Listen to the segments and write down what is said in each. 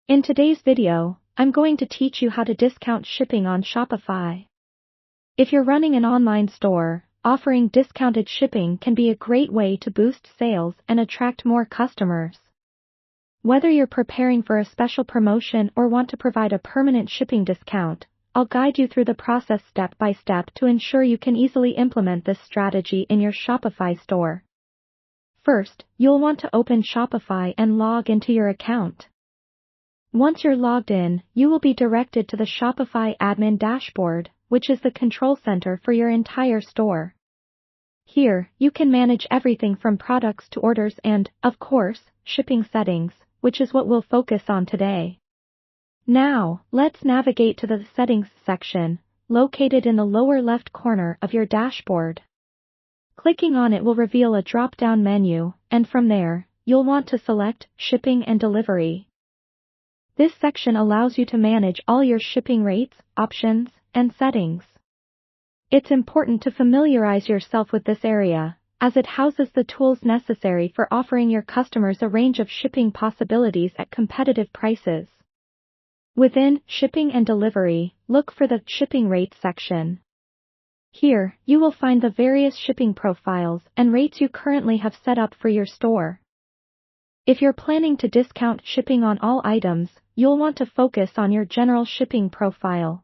In today's video, I'm going to teach you how to discount shipping on Shopify. If you're running an online store, offering discounted shipping can be a great way to boost sales and attract more customers. Whether you're preparing for a special promotion or want to provide a permanent shipping discount, I'll guide you through the process step by step to ensure you can easily implement this strategy in your Shopify store. First, you'll want to open Shopify and log into your account. Once you're logged in, you will be directed to the Shopify admin dashboard, which is the control center for your entire store. Here, you can manage everything from products to orders and, of course, shipping settings, which is what we'll focus on today. Now, let's navigate to the Settings section, located in the lower left corner of your dashboard. Clicking on it will reveal a drop-down menu, and from there, you'll want to select Shipping and Delivery. This section allows you to manage all your shipping rates, options, and settings. It's important to familiarize yourself with this area, as it houses the tools necessary for offering your customers a range of shipping possibilities at competitive prices. Within Shipping and Delivery, look for the Shipping Rates section. Here, you will find the various shipping profiles and rates you currently have set up for your store. If you're planning to discount shipping on all items, you'll want to focus on your general shipping profile.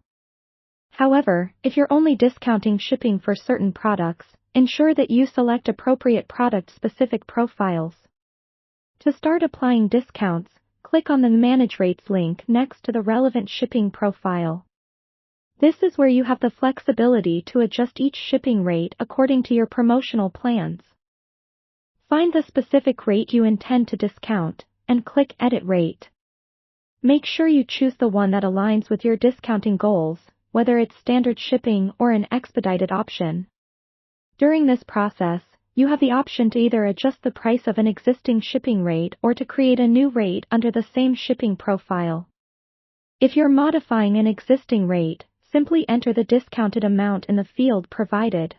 However, if you're only discounting shipping for certain products, ensure that you select appropriate product-specific profiles. To start applying discounts, click on the Manage Rates link next to the relevant shipping profile. This is where you have the flexibility to adjust each shipping rate according to your promotional plans. Find the specific rate you intend to discount, and click Edit Rate. Make sure you choose the one that aligns with your discounting goals, whether it's standard shipping or an expedited option. During this process, you have the option to either adjust the price of an existing shipping rate or to create a new rate under the same shipping profile. If you're modifying an existing rate, simply enter the discounted amount in the field provided.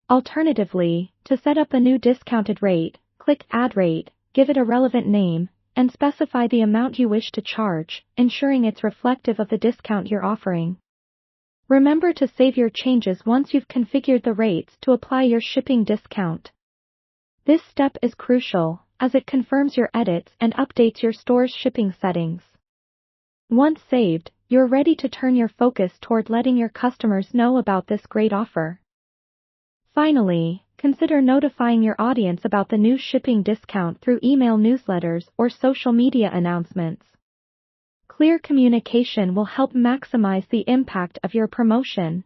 Alternatively, to set up a new discounted rate, click Add Rate, give it a relevant name, and specify the amount you wish to charge, ensuring it's reflective of the discount you're offering. Remember to save your changes once you've configured the rates to apply your shipping discount. This step is crucial, as it confirms your edits and updates your store's shipping settings. Once saved, you're ready to turn your focus toward letting your customers know about this great offer. Finally, consider notifying your audience about the new shipping discount through email newsletters or social media announcements. Clear communication will help maximize the impact of your promotion.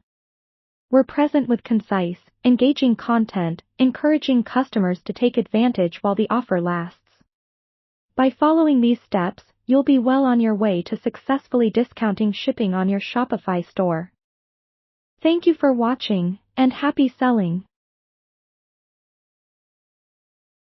We're present with concise, engaging content, encouraging customers to take advantage while the offer lasts. By following these steps, you'll be well on your way to successfully discounting shipping on your Shopify store. Thank you for watching, and happy selling!